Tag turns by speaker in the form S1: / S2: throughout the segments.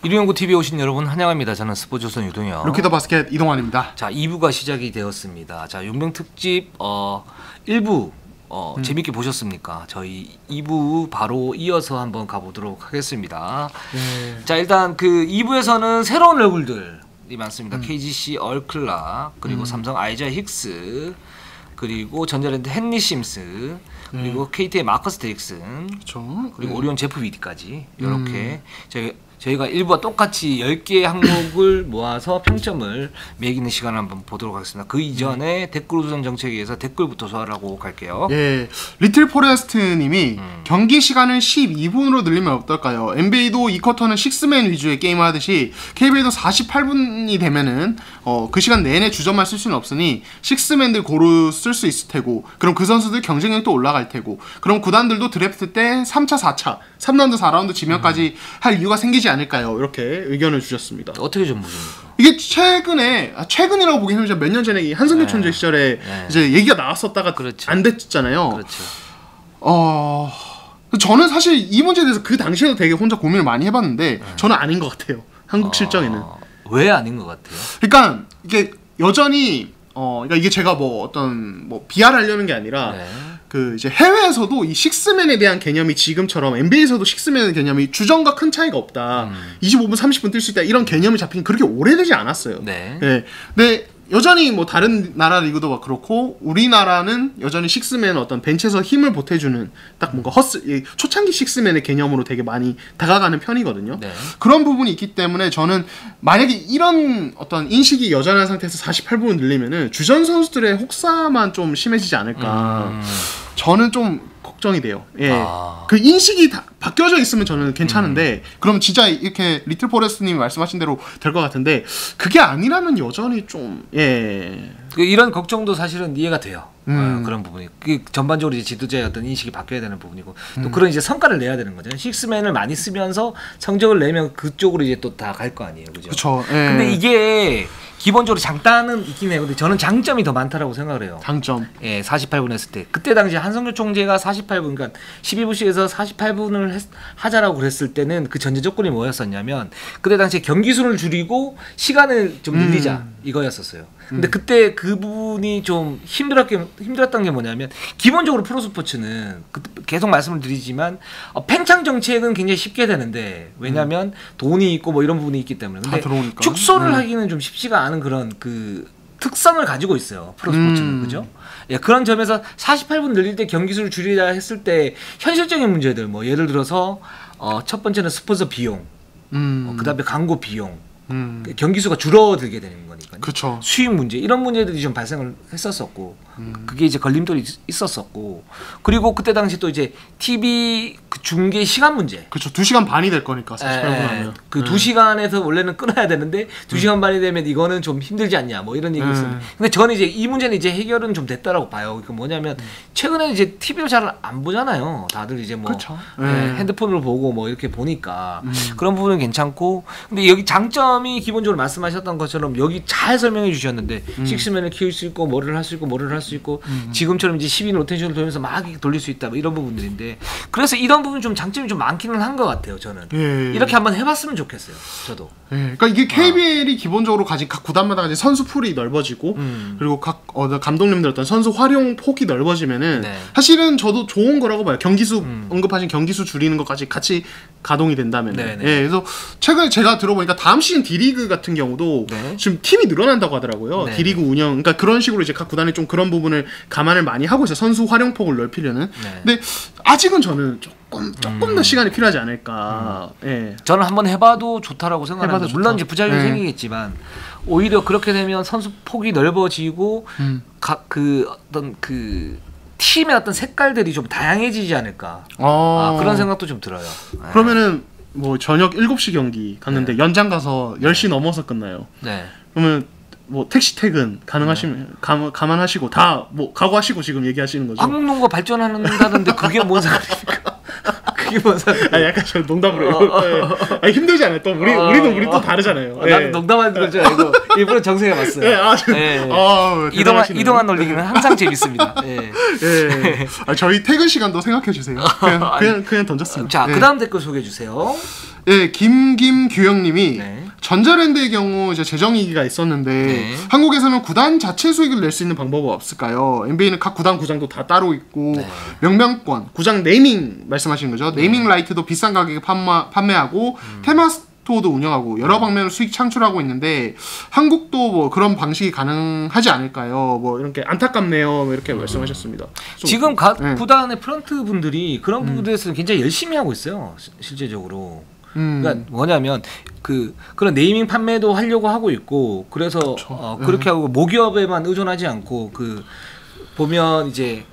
S1: 일루연구 TV에 오신 여러분 환영합니다. 저는 스포츠조선 유동혁,
S2: 루키더 바스켓 이동환입니다.
S1: 자, 2부가 시작이 되었습니다. 자, 용병 특집 1부 재밌게 보셨습니까? 저희 2부 바로 이어서 한번 가보도록 하겠습니다. 자, 일단 그 2부에서는 새로운 얼굴들이 많습니다. KGC 얼클락, 그리고 삼성 아이자 힉스, 그리고 전자랜드 헨리 심스, 그리고 KT의 마커스 데릭슨,
S2: 그렇죠.
S1: 그리고 오리온 제프 위디까지 이렇게 저희가 1부와 똑같이 10개의 항목을 모아서 평점을 매기는 시간을 한번 보도록 하겠습니다. 그 이전에 댓글 우선 정책에 의해서 댓글부터 소화하고 갈게요.
S2: 예, 리틀 포레스트님이 경기 시간을 12분으로 늘리면 어떨까요? NBA도 이 쿼터는 6맨 위주의 게임을 하듯이 KBL도 48분이 되면은 그 시간 내내 주전만 쓸 수는 없으니 6맨들 고루 쓸 수 있을 테고, 그럼 그 선수들 경쟁력도 올라갈 테고, 그럼 구단들도 드래프트 때 3차, 4차, 3라운드, 4라운드 지명까지 할 이유가 생기지 않을까요? 이렇게 의견을 주셨습니다.
S1: 어떻게 좀 보십니까?
S2: 이게 최근이라고 보기 힘들죠. 몇 년 전에 이 한성규 총재 시절에 이제 얘기가 나왔었다가
S1: 그렇죠.
S2: 안 됐잖아요.
S1: 그렇죠.
S2: 저는 사실 이 문제에 대해서 그 당시에도 되게 혼자 고민을 많이 해봤는데 저는 아닌 것 같아요. 한국 실정에는.
S1: 왜 아닌 것 같아요?
S2: 그러니까 이게 여전히 그러니까 이게 제가 비하하려는 게 아니라 그 이제 해외에서도 이 식스맨에 대한 개념이 지금처럼 NBA에서도 식스맨의 개념이 주전과 큰 차이가 없다. 25분, 30분 뛸 수 있다. 이런 개념이 잡힌 그렇게 오래되지 않았어요.
S1: 네.
S2: 근데 여전히 뭐 다른 나라 리그도 막 그렇고 우리나라는 여전히 식스맨 어떤 벤치에서 힘을 보태주는 딱 뭔가 초창기 식스맨의 개념으로 되게 많이 다가가는 편이거든요.
S1: 네.
S2: 그런 부분이 있기 때문에 저는 만약에 이런 어떤 인식이 여전한 상태에서 48분을 늘리면은 주전 선수들의 혹사만 좀 심해지지 않을까. 저는 좀 걱정이 돼요. 예. 그 인식이 다 바뀌어져 있으면 저는 괜찮은데 그럼 진짜 이렇게 리틀 포레스트님이 말씀하신 대로 될 것 같은데 그게 아니라면 여전히 좀
S1: 이런 걱정도 사실은 이해가 돼요. 그런 부분이 전반적으로 이제 지도자의 어떤 인식이 바뀌어야 되는 부분이고 또 그런 이제 성과를 내야 되는 거잖아요. 식스맨을 많이 쓰면서 성적을 내면 그쪽으로 이제 또 다 갈 거 아니에요, 그죠?
S2: 그렇죠.
S1: 근데 이게 기본적으로 장단은 있긴 해요. 근데 저는 장점이 더 많다라고 생각을 해요.
S2: 장점.
S1: 48분 했을 때. 그때 당시 한성규 총재가 48분, 그러니까 12부씩에서 48분을 하자라고 그랬을 때는 그 전제 조건이 뭐였었냐면 그때 당시에 경기 수를 줄이고 시간을 좀 늘리자 이거였었어요. 근데 그때 그 부분이 좀 힘들었던 게 뭐냐면 기본적으로 프로스포츠는 계속 말씀을 드리지만 팽창 정책은 굉장히 쉽게 되는데 왜냐면 돈이 있고 뭐 이런 부분이 있기 때문에 근데 축소를 하기는 좀 쉽지가 않은 그런 그 특성을 가지고 있어요. 프로스포츠는. 그죠? 예, 그런 점에서 48분 늘릴 때 경기 수를 줄이자 했을 때 현실적인 문제들 뭐 예를 들어서 첫 번째는 스폰서 비용, 그다음에 광고 비용, 경기 수가 줄어들게 되는 거니까요.
S2: 그쵸.
S1: 수익 문제 이런 문제들이 좀 발생을 했었었고 그게 이제 걸림돌이 있었었고 그리고 그때 당시 또 이제 TV 그 중계 시간 문제.
S2: 그렇죠. 2시간 반이 될 거니까 48분 하면.
S1: 그 2시간에서 원래는 끊어야 되는데 2시간 반이 되면 이거는 좀 힘들지 않냐 뭐 이런 얘기 있었는데 근데 저는 이제 이 문제는 이제 해결은 좀 됐다라고 봐요. 그 뭐냐면 최근에 이제 TV를 잘 안 보잖아요. 다들 이제 뭐 핸드폰으로 보고 뭐 이렇게 보니까 그런 부분은 괜찮고 근데 여기 장점이 기본적으로 말씀하셨던 것처럼 여기 잘 설명해 주셨는데 식스맨을 키울 수 있고 뭐를 할 수 있고 뭐를 할 수 있고 지금처럼 이제 12인 로테이션을 돌면서 막 돌릴 수 있다 뭐 이런 부분들인데 그래서 이런 부분 좀 장점이 좀 많기는 한 것 같아요. 저는 이렇게 한번 해봤으면 좋겠어요. 저도.
S2: 그러니까 이게 KBL이 기본적으로 가진 각 구단마다 가진 선수 풀이 넓어지고 그리고 각 감독님들 어떤 선수 활용 폭이 넓어지면은 사실은 저도 좋은 거라고 봐요. 경기수 언급하신 경기수 줄이는 것까지 같이 가동이 된다면. 그래서 최근에 제가 들어보니까 다음 시즌 D리그 같은 경우도 지금 팀이 늘어난다고 하더라고요. D리그 운영. 그러니까 그런 식으로 이제 각 구단이 좀 그런 부분을 감안을 많이 하고 있어요. 선수 활용폭을 넓히려는. 근데 아직은 저는 조금 더 시간이 필요하지 않을까.
S1: 저는 한번 해봐도 좋다라고 생각합니다. 물론 이제 부작용이 생기겠지만 오히려 그렇게 되면 선수 폭이 넓어지고 각 그 어떤 그 팀의 어떤 색깔들이 좀 다양해지지 않을까. 그런 생각도 좀 들어요.
S2: 그러면은 뭐 저녁 7시 경기 갔는데 연장 가서 10시 넘어서 끝나요. 그러면 뭐 택시 퇴근 가능하시면 감안하시고 다 뭐 각오하시고 지금 얘기하시는 거죠?
S1: 한국 농구가 발전한다는데 그게 뭔 상관입니까? 그게 뭔 상관입니까?
S2: 약간 저 농담으로. 힘들지 않아요? 또 우리 또 다르잖아요.
S1: 나도 농담하는 걸 줄 알고 일부러 정색해 봤어요. 이동한 논리기는 항상 재밌습니다.
S2: 저희 퇴근 시간도 생각해 주세요. 그냥 던졌습니다.
S1: 자, 그다음 댓글 소개해 주세요.
S2: 예, 김규영님이
S1: 네.
S2: 전자랜드의 경우 이제 재정위기가 있었는데
S1: 네.
S2: 한국에서는 구단 자체 수익을 낼 수 있는 방법은 없을까요? NBA는 각 구단 구장도 다 따로 있고
S1: 네.
S2: 명명권, 구장 네이밍 말씀하시는 거죠? 네이밍 라이트도 비싼 가격에 판매하고 테마스토어도 운영하고 여러 방면으로 수익 창출하고 있는데 한국도 뭐 그런 방식이 가능하지 않을까요? 뭐 이렇게 안타깝네요. 뭐 이렇게 말씀하셨습니다.
S1: 지금 구단의 프런트 분들이 그런 부분에서 굉장히 열심히 하고 있어요. 실제적으로. 그러니까 뭐냐면 그런 네이밍 판매도 하려고 하고 있고 그래서 그렇게 하고 모기업에만 의존하지 않고 보면 이제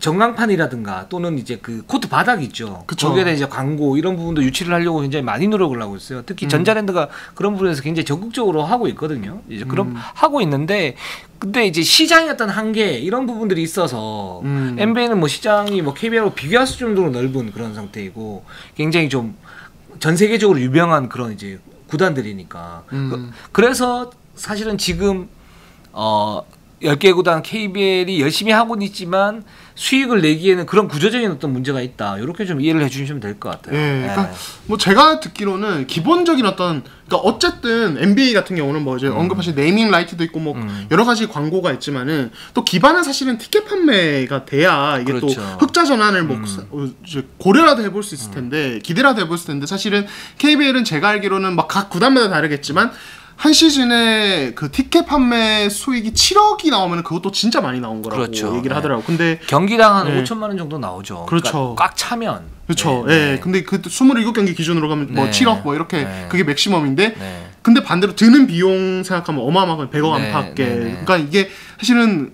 S1: 전광판이라든가 또는 이제 코트 바닥 있죠.
S2: 그쵸.
S1: 거기에 대한 이제 광고 이런 부분도 유치를 하려고 굉장히 많이 노력을 하고 있어요. 특히 전자랜드가 그런 부분에서 굉장히 적극적으로 하고 있거든요. 이제 그럼 하고 있는데 근데 이제 시장의 어떤 한계 이런 부분들이 있어서 NBA는 뭐 시장이 뭐 KBL하고 비교할 수 정도로 넓은 그런 상태이고 굉장히 좀 전 세계적으로 유명한 그런 이제 구단들이니까 그래서 사실은 지금 10개 구단 KBL이 열심히 하고는 있지만 수익을 내기에는 그런 구조적인 어떤 문제가 있다. 이렇게 좀 이해를 해주시면 될 것 같아요.
S2: 예, 그러니까 뭐 제가 듣기로는 기본적인 그러니까 어쨌든 NBA 같은 경우는 뭐 이제 언급하신 네이밍 라이트도 있고 뭐 여러 가지 광고가 있지만은 또 기반은 사실은 티켓 판매가 돼야 이게
S1: 그렇죠.
S2: 또 흑자 전환을 뭐 이제 고려라도 해볼 수 있을 텐데 기대라도 해볼 수 있을 텐데 사실은 KBL은 제가 알기로는 막 각 구단마다 다르겠지만 한 시즌에 그 티켓 판매 수익이 7억이 나오면 그것도 진짜 많이 나온 거라고
S1: 그렇죠.
S2: 얘기를 하더라고요. 근데
S1: 경기당 한 5천만 원 정도 나오죠.
S2: 그렇죠.
S1: 그러니까 꽉 차면.
S2: 그렇죠. 예. 근데 그 27경기 기준으로 가면 뭐 7억 뭐 이렇게 그게 맥시멈인데 근데 반대로 드는 비용 생각하면 어마어마하게 100억 안팎에. 그러니까 이게 사실은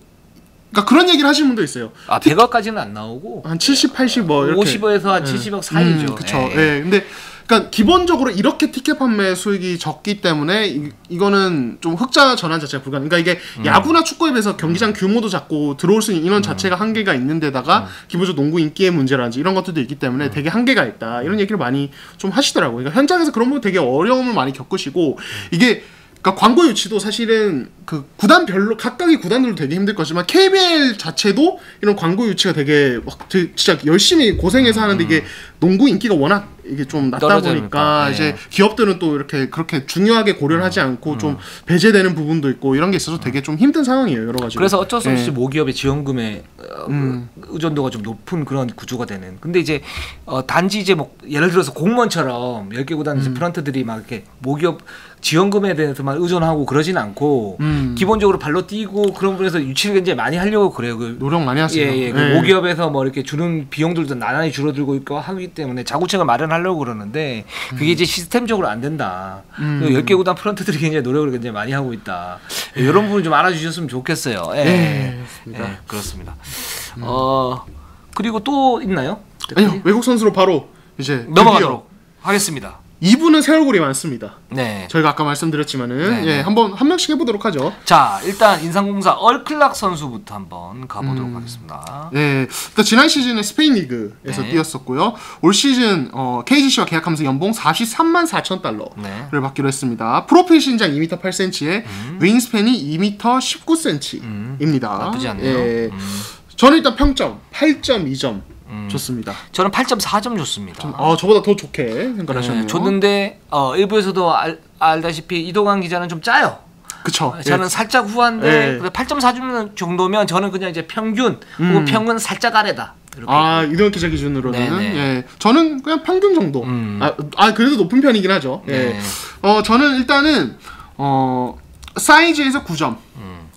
S2: 그러니까 그런 얘기를 하시는 분도 있어요.
S1: 100억까지는 안 나오고
S2: 한 70, 80 뭐 이렇게
S1: 50억에서 한 70억 사이죠.
S2: 그렇죠. 예. 근데 그러니까 기본적으로 이렇게 티켓 판매 수익이 적기 때문에 이거는 좀 흑자 전환 자체가 불가능. 그러니까 이게 야구나 축구에 비해서 경기장 규모도 작고 들어올 수 있는 인원 자체가 한계가 있는 데다가 기본적으로 농구 인기의 문제라든지 이런 것들도 있기 때문에 되게 한계가 있다. 이런 얘기를 많이 좀 하시더라고요. 그러니까 현장에서 그런 부분 되게 어려움을 많이 겪으시고 이게 그러니까 광고 유치도 사실은 그 구단별로 각각의 구단들도 되게 힘들 거지만 KBL 자체도 이런 광고 유치가 되게 막 진짜 열심히 고생해서 하는데 이게 농구 인기가 워낙 이게 좀 낮다 보니까 이제 기업들은 또 이렇게 그렇게 중요하게 고려를 하지 않고 좀 배제되는 부분도 있고 이런 게 있어서 되게 좀 힘든 상황이에요 여러 가지.
S1: 그래서 어쩔 수 없이 모기업의 지원금에 의존도가 좀 높은 그런 구조가 되는. 근데 이제 단지 이제 뭐 예를 들어서 공무원처럼 10개 구단 이제 프런트들이 막 이렇게 모기업 지원금에 대해서만 의존하고 그러진 않고 기본적으로 발로 뛰고 그런 부분에서 유치를 굉장히 많이 하려고 그래요.
S2: 노력 많이 하시죠.
S1: 예. 모기업에서 뭐 이렇게 주는 비용들도 나날이 줄어들고 있고 하기 때문에 자구책을 마련하려고 그러는데 그게 이제 시스템적으로 안 된다. 10개 구단 프런트들이 굉장히 노력을 굉장히 많이 하고 있다. 이런 부분 좀 알아주셨으면 좋겠어요.
S2: 맞습니다.
S1: 그렇습니다. 그리고 또 있나요?
S2: 아니요. 외국 선수로 바로 이제
S1: 넘어가도록 하겠습니다.
S2: 이분은 새 얼굴이 많습니다.
S1: 네.
S2: 저희가 아까 말씀드렸지만은 한번 한 명씩 해보도록 하죠.
S1: 자, 일단 인상공사 얼클락 선수부터 한번 가보도록 하겠습니다.
S2: 네, 일단 지난 시즌에 스페인 리그에서 뛰었었고요. 올 시즌 KGC와 계약하면서 연봉 43만 4천 달러를 받기로 했습니다. 프로필 신장 2m 8cm에 윙스팬이 2m 19cm입니다.
S1: 나쁘지 않네요.
S2: 예. 저는 일단 평점 8.2점. 좋습니다.
S1: 저는 8.4점 줬습니다.
S2: 저보다 더 좋게 생각하셨네요.
S1: 줬는데 일부에서도 알다시피 이동환 기자는 좀 짜요.
S2: 그쵸.
S1: 저는 살짝 후한데 8.4점 정도면 저는 그냥 이제 평균 혹은 평균 살짝 아래다.
S2: 이동환 기자 기준으로는 저는 그냥 평균 정도. 그래도 높은 편이긴 하죠. 저는 일단은 사이즈에서 9점.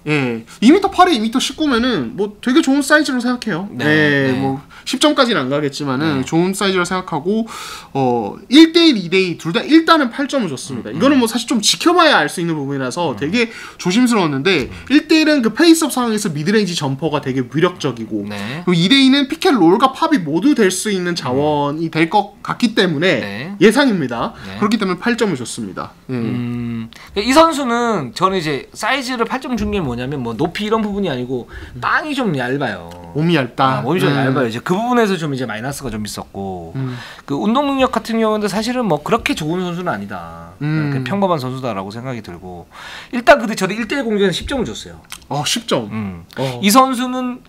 S2: 2m 8에 2m 19면은 뭐 되게 좋은 사이즈로 생각해요. 뭐 10점까지는 안 가겠지만은 좋은 사이즈로 생각하고 1대1, 2대2 둘 다 일단은 8점을 줬습니다. 이거는 뭐 사실 좀 지켜봐야 알 수 있는 부분이라서 되게 조심스러웠는데 1대1은 그 페이스업 상황에서 미드레인지 점퍼가 되게 위력적이고 그리고 2대2는 피켓롤과 팝이 모두 될 수 있는 자원이 될 것 같기 때문에 예상입니다. 그렇기 때문에 8점을 줬습니다.
S1: 이 선수는 저는 이제 사이즈를 8점 준 게 뭐냐면 뭐 높이 이런 부분이 아니고 빵이 좀 얇아요.
S2: 몸이 얇다.
S1: 몸이 좀 얇아요. 이제 그 부분에서 좀 이제 마이너스가 좀 있었고 그 운동 능력 같은 경우는 사실은 뭐 그렇게 좋은 선수는 아니다. 그냥 평범한 선수다라고 생각이 들고 일단 근데 저도 1대1 공격에는 10점을 줬어요.
S2: 10점.
S1: 이 선수는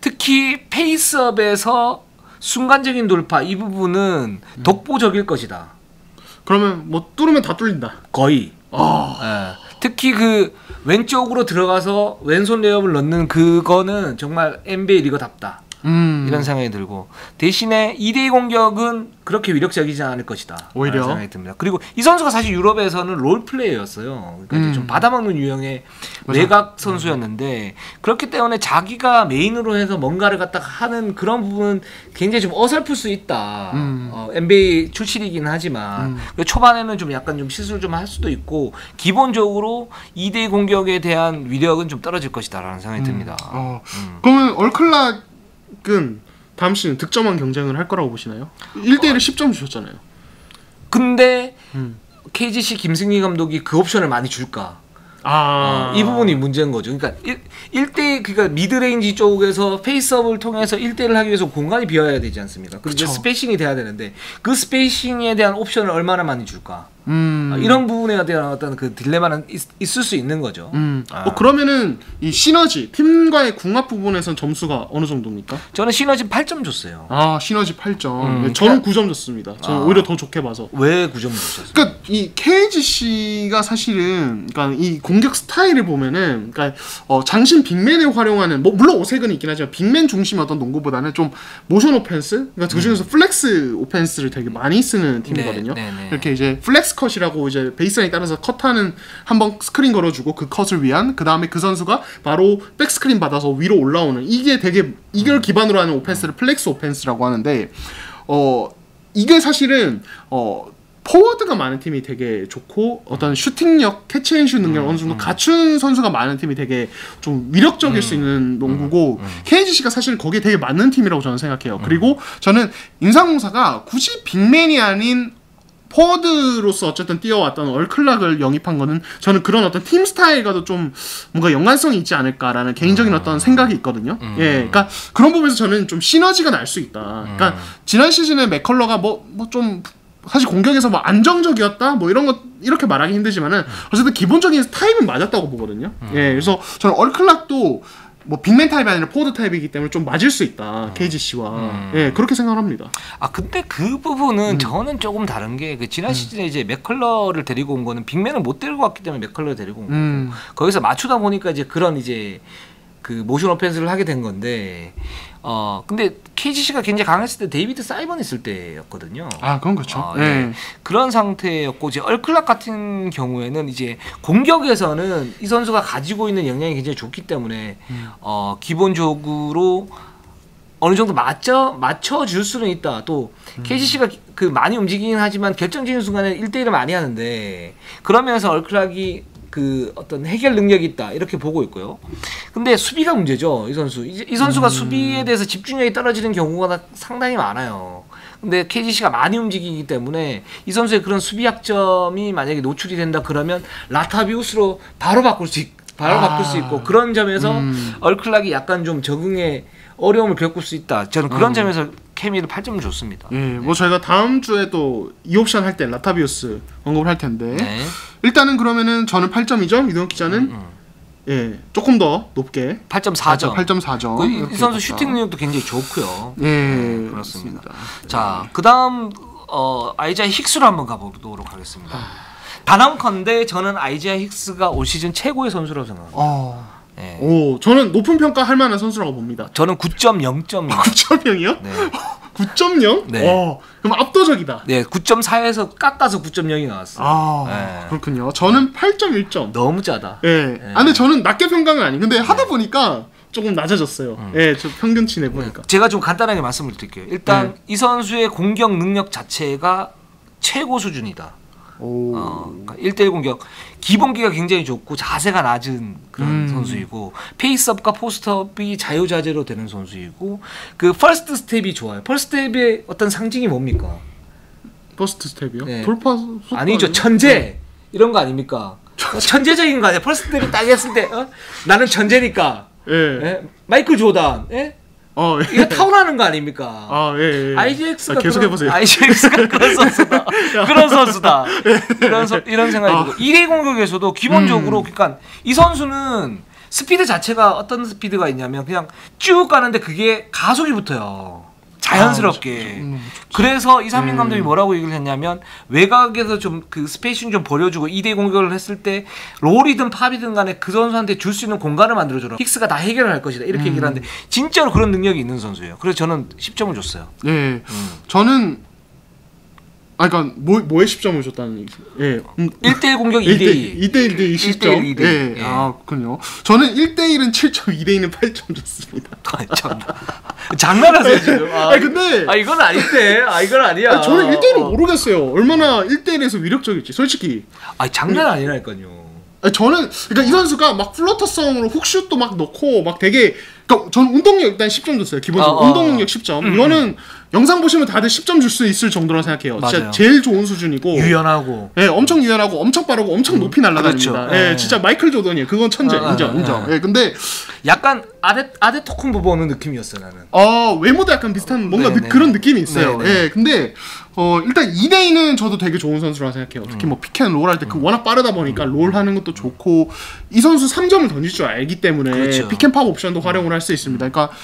S1: 특히 페이스업에서 순간적인 돌파 이 부분은 독보적일 것이다.
S2: 그러면 뭐 뚫으면 다 뚫린다.
S1: 거의. 특히 그 왼쪽으로 들어가서 왼손 레이업을 넣는 그거는 정말 NBA 리거답다. 이런 생각이 들고 대신에 2대2 공격은 그렇게 위력적이지 않을 것이다.
S2: 오히려
S1: 생각이 듭니다. 그리고 이 선수가 사실 유럽에서는 롤 플레이어였어요. 그러니까 이제 좀 받아먹는 유형의 외곽 선수였는데 그렇기 때문에 자기가 메인으로 해서 뭔가를 갖다가 하는 그런 부분은 굉장히 좀 어설플 수 있다. NBA 출신이긴 하지만 초반에는 좀 약간 좀 실수를 좀 할 수도 있고 기본적으로 2대2 공격에 대한 위력은 좀 떨어질 것이다라는 생각이 듭니다.
S2: 그러면 얼클락 은 다음 시즌 득점왕 경쟁을 할 거라고 보시나요? 1대1에 10점 주셨잖아요.
S1: 근데 KGC 김승리 감독이 그 옵션을 많이 줄까? 이 부분이 문제인 거죠. 그러니까 1대 그러니까 미드레인지 쪽에서 페이스업을 통해서 1대1을 하기 위해서 공간이 비어야 되지 않습니까? 그리고 스페이싱이 돼야 되는데 그 스페이싱에 대한 옵션을 얼마나 많이 줄까? 이런 부분에 대한 어떤 그 딜레마는 있을 수 있는 거죠.
S2: 그러면은 이 시너지 팀과의 궁합 부분에선 점수가 어느 정도입니까?
S1: 저는 시너지 8점 줬어요.
S2: 시너지 8점. 저는 9점 줬습니다. 저는 오히려 더 좋게 봐서.
S1: 왜 9점 줬어요?
S2: 그러니까 이 KGC가 사실은 그러니까 이 공격 스타일을 보면은 그러니까 장신 빅맨을 활용하는 뭐 물론 오색은 있긴 하지만 빅맨 중심의 어떤 농구보다는 좀 모션 오펜스, 그러니까 그 중에서 플렉스 오펜스를 되게 많이 쓰는 팀이거든요. 이렇게 이제 플렉스 컷이라고 이제 베이스라인에 따라서 컷하는 한번 스크린 걸어주고 그 컷을 위한 그 다음에 그 선수가 바로 백스크린 받아서 위로 올라오는 이게 되게 이걸 기반으로 하는 오펜스를 플렉스 오펜스라고 하는데 이게 사실은 포워드가 많은 팀이 되게 좋고 어떤 슈팅력, 캐치앤슛 능력 어느 정도 갖춘 선수가 많은 팀이 되게 좀 위력적일 수 있는 농구고 KGC가 사실 거기에 되게 맞는 팀이라고 저는 생각해요. 그리고 저는 인상공사가 굳이 빅맨이 아닌 포워드로서 어쨌든 뛰어왔던 얼클락을 영입한 거는 저는 그런 어떤 팀 스타일과도 좀 뭔가 연관성이 있지 않을까라는 개인적인 어떤 생각이 있거든요. 그러니까 그런 부분에서 저는 좀 시너지가 날 수 있다. 그러니까 지난 시즌에 맥컬러가 뭐 좀 사실 공격에서 뭐 안정적이었다 뭐 이런 거 이렇게 말하기 힘들지만은 어쨌든 기본적인 타입은 맞았다고 보거든요. 그래서 저는 얼클락도 뭐 빅맨 타입이 아니라 포워드 타입이기 때문에 좀 맞을 수 있다 KGC와 그렇게 생각합니다.
S1: 근데 그 부분은 저는 조금 다른 게 그 지난 시즌에 이제 맥컬러를 데리고 온 거는 빅맨을 못 데리고 왔기 때문에 맥컬러를 데리고 온 거고 거기서 맞추다 보니까 이제 그런 이제 그 모션 오펜스를 하게 된 건데 근데 KGC가 굉장히 강했을 때 데이비드 사이먼 있을 때였거든요.
S2: 그건 그렇죠.
S1: 그런 상태였고 이제 얼클락 같은 경우에는 이제 공격에서는 이 선수가 가지고 있는 역량이 굉장히 좋기 때문에 기본적으로 어느 정도 맞춰줄 수는 있다. 또 KGC가 그 많이 움직이긴 하지만 결정적인 순간에 1대1을 많이 하는데 그런 면에서 얼클락이 그 어떤 해결 능력이 있다 이렇게 보고 있고요. 근데 수비가 문제죠. 이 선수. 이 선수가 수비에 대해서 집중력이 떨어지는 경우가 상당히 많아요. 근데 KGC가 많이 움직이기 때문에 이 선수의 그런 수비 약점이 만약에 노출이 된다 그러면 라타비우스로 바로 바꿀 수 있고 그런 점에서 얼클락이 약간 좀 적응에 어려움을 겪을 수 있다. 저는 그런 점에서 케미를 8점을 줬습니다.
S2: 뭐 저희가 다음 주에 또 이 옵션 할 때 라타비우스 언급을 할 텐데 일단은 그러면은 저는 8점이죠. 이동혁 기자는 조금 더 높게
S1: 8.4점.
S2: 8.4점.
S1: 이 선수 슈팅 능력도 굉장히 좋고요. 그렇습니다. 자, 그다음 아이자이 힉스로 한번 가보도록 하겠습니다. 단언컨대 저는 아이자이 힉스가 올 시즌 최고의 선수라고 생각합니다.
S2: 저는 높은 평가할 만한 선수라고 봅니다.
S1: 저는 9.0점이요.
S2: 9.0이요?
S1: 네.
S2: 9.0?
S1: 네.
S2: 그럼 압도적이다.
S1: 네, 9.4에서 깎아서 9.0이 나왔어요.
S2: 그렇군요. 저는 8.1점.
S1: 너무 짜다.
S2: 근데 저는 낮게 평가는 아니. 근데 하다 보니까 조금 낮아졌어요. 저 평균치 내 보니까.
S1: 제가 좀 간단하게 말씀을 드릴게요. 일단 이 선수의 공격 능력 자체가 최고 수준이다. 그러니까 1대1 공격 기본기가 굉장히 좋고 자세가 낮은 그런 선수이고 페이스업과 포스트업이 자유자재로 되는 선수이고 그 퍼스트 스텝이 좋아요. 퍼스트 스텝의 어떤 상징이 뭡니까?
S2: 퍼스트 스텝이요? 돌파 속도
S1: 아니죠. 천재 이런 거 아닙니까? 천재적인 거 아니야. 퍼스트 스텝이 딱 했을 때 나는 천재니까 마이클 조단 이거 타고나는 거 아닙니까? IGX가
S2: 계속 해보세요.
S1: IGX가 그런 선수다. 그런 선수다. 이런 생각이 들고 1회 공격에서도 기본적으로 그러니까 이 선수는 스피드 자체가 어떤 스피드가 있냐면 그냥 쭉 가는데 그게 가속이 붙어요. 자연스럽게. 그래서 이상민 감독이 뭐라고 얘기를 했냐면 외곽에서 좀 그 스페이싱 좀 벌여주고 2대 공격을 했을 때 롤이든 팝이든 간에 그 선수한테 줄 수 있는 공간을 만들어줘라. 힉스가 다 해결을 할 것이다. 이렇게 얘기를 하는데 진짜로 그런 능력이 있는 선수예요. 그래서 저는 10점을 줬어요.
S2: 예, 저는 그러니까 뭐에 10점을 줬다는 얘기죠. 예.
S1: 1대1 공격 2대2.
S2: 2대1 10점.
S1: 1대1 2대2.
S2: 예.
S1: 예.
S2: 아, 그렇군요. 저는 1대1은 7점, 2대2는 8점 줬습니다.
S1: 장난하세요, 지금.
S2: 근데
S1: 이건 아닌데. 이건 아니야.
S2: 저는 1대1은 모르겠어요. 얼마나 1대1에서 위력적일지. 솔직히.
S1: 장난 아니라니까요.
S2: 저는 그러니까 이 선수가 막 플러터성으로 훅슛도 막 넣고 막 되게 그러니까 저는 운동력 일단 10점 줬어요. 기본적으로 운동 능력 10점. 이거는 영상 보시면 다들 10점 줄 수 있을 정도로 생각해요.
S1: 맞아요.
S2: 진짜 제일 좋은 수준이고
S1: 유연하고.
S2: 예, 엄청 유연하고 엄청 빠르고 엄청 높이 날아다닙니다.
S1: 그렇죠.
S2: 예, 진짜 마이클 조던이에요. 그건 천재. 인정. 예, 근데
S1: 약간 아데 토쿤보 보는 느낌이었어요, 나는.
S2: 외모도 약간 비슷한 뭔가 그런 느낌이 있어요. 예, 근데 일단 2대2는 저도 되게 좋은 선수라고 생각해요. 특히 뭐 피켄롤 할 때 그 워낙 빠르다 보니까 롤 하는 것도 좋고 이 선수 3점을 던질 줄 알기 때문에
S1: 그렇죠.
S2: 피켄팝 옵션도 활용을 할 수 있습니다. 그러니까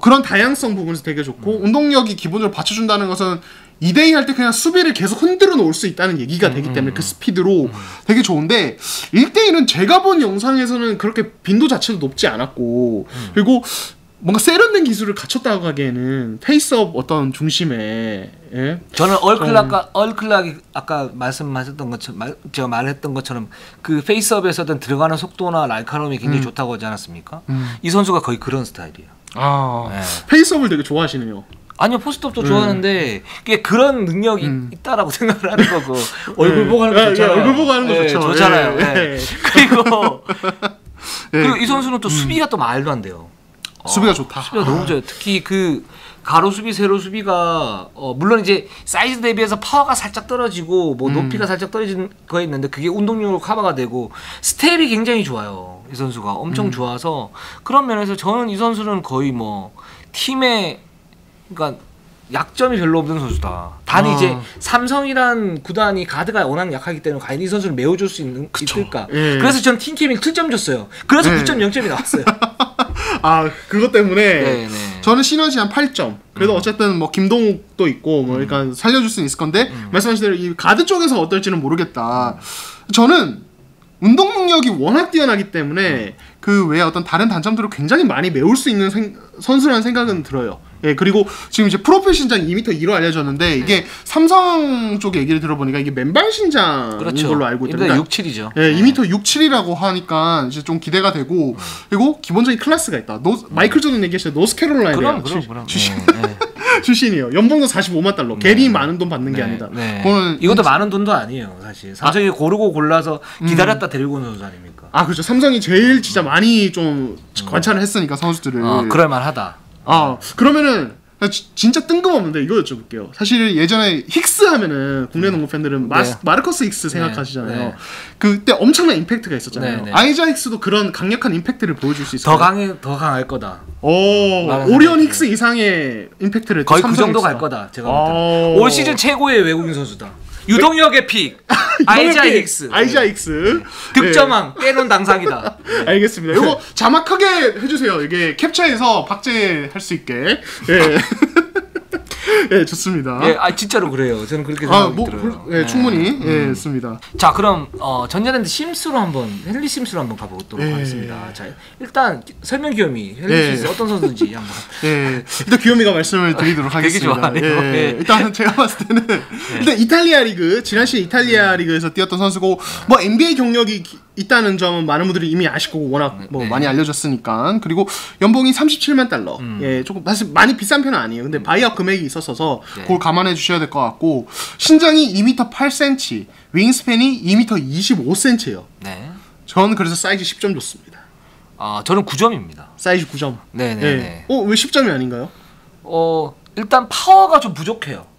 S2: 그런 다양성 부분에서 되게 좋고 운동력이 기본적으로 받쳐준다는 것은 2대2 할 때 그냥 수비를 계속 흔들어 놓을 수 있다는 얘기가 되기 때문에 그 스피드로 되게 좋은데 1대1은 제가 본 영상에서는 그렇게 빈도 자체도 높지 않았고 그리고 뭔가 세련된 기술을 갖췄다고 하기에는 페이스업 어떤 중심에
S1: 저는 얼클락이 아까 말씀하셨던 것처럼 제가 말했던 것처럼 그 페이스업에서든 들어가는 속도나 날카로움이 굉장히 좋다고 하지 않았습니까? 이 선수가 거의 그런 스타일이에요.
S2: 페이스업을 되게 좋아하시네요.
S1: 아니요, 포스트업도 좋아하는데 그런 능력이 있다라고 생각을 하는 거고 얼굴 보고 하는 거 좋잖아요.
S2: 얼굴 보고 하는 거 좋죠.
S1: 좋잖아요. 그리고 이 선수는 또 수비가 또 말도 안 돼요.
S2: 수비가 좋다.
S1: 수비가 너무 좋아요. 특히 그 가로 수비, 세로 수비가 물론 이제 사이즈 대비해서 파워가 살짝 떨어지고 뭐 높이가 살짝 떨어지는 거 있는데 그게 운동력으로 커버가 되고 스텝이 굉장히 좋아요. 이 선수가 엄청 좋아서 그런 면에서 저는 이 선수는 거의 뭐 팀의 그러니까 약점이 별로 없는 선수다. 단 이제 삼성이란 구단이 가드가 워낙 약하기 때문에 과연 이 선수를 메워줄 수 있을까. 그래서 전 팀케이밍 7점 줬어요. 그래서 9.0점이 나왔어요.
S2: 그것 때문에 저는 시너지 한 8점. 그래도 어쨌든 뭐 김동욱도 있고 뭐 그러니까 살려줄 수는 있을 건데 말씀하신 대로 이 가드 쪽에서 어떨지는 모르겠다. 저는 운동 능력이 워낙 뛰어나기 때문에 그 외에 어떤 다른 단점들을 굉장히 많이 메울 수 있는 선수라는 생각은 들어요. 예, 그리고 지금 이제 프로필 신장 2m 2로 알려졌는데 이게 삼성 쪽 얘기를 들어보니까 이게 맨발 신장인 걸로 알고 있더라고요.
S1: 6, 7이죠.
S2: 예, 2m 6, 7이라고 하니까 이제 좀 기대가 되고 그리고 기본적인 클래스가 있다. 마이클 조던 얘기했어요. 노스캐롤라이나 출신이에요. 연봉도 45만 달러. 괜히 많은 돈 받는 게 아니다.
S1: 이것도 많은 돈도 아니에요, 사실. 삼성이 고르고 골라서 기다렸다 데리고 온 선수 아닙니까?
S2: 그렇죠. 삼성이 제일 진짜 많이 좀 관찰을 했으니까 선수들을.
S1: 그럴 만하다.
S2: 그러면은 진짜 뜬금없는데 이거 여쭤볼게요. 사실 예전에 힉스 하면은 국내 농구 팬들은 마르커스 힉스 생각하시잖아요. 그때 엄청난 임팩트가 있었잖아요. 아이자 힉스도 그런 강력한 임팩트를 보여줄 수 있어요.
S1: 더 강할 거다.
S2: 오리온 힉스 이상의 임팩트를
S1: 거의 그 정도 갈 거다. 제가 볼 때는. 올 시즌 최고의 외국인 선수다. 유동혁의 픽. 아이자 힉스. 득점왕 빼놓은 당상이다.
S2: 알겠습니다. 이거 자막 크게 해주세요. 이게 캡처해서 박제할 수 있게. 예, 좋습니다.
S1: 진짜로 그래요. 저는 그렇게 생각이 들어요.
S2: 충분히 했습니다.
S1: 자, 그럼 전자랜드 심스로 헨리 심스로 한번 가보도록 하겠습니다. 자, 일단 설명 귀요미 헨리 심스 어떤 선수인지 한번.
S2: 일단 귀요미가 말씀을 드리도록 하겠습니다.
S1: 되게 좋아하네요.
S2: 일단 제가 봤을 때는 일단 이탈리아 리그 지난 시즌 이탈리아 리그에서 뛰었던 선수고 뭐 NBA 경력이 있다는 점은 많은 분들이 이미 아실 거고 워낙 많이 알려졌으니까. 그리고 연봉이 37만 달러. 조금 사실 많이 비싼 편은 아니에요. 근데 바이아웃 금액이 있었어서 그걸 감안해 주셔야 될 것 같고 신장이 2m 8cm, 윙스팬이 2m 25cm예요. 저는 그래서 사이즈 10점 줬습니다.
S1: 저는 9점입니다.
S2: 사이즈 9점.
S1: 네네네.
S2: 왜 10점이 아닌가요?
S1: 일단 파워가 좀 부족해요.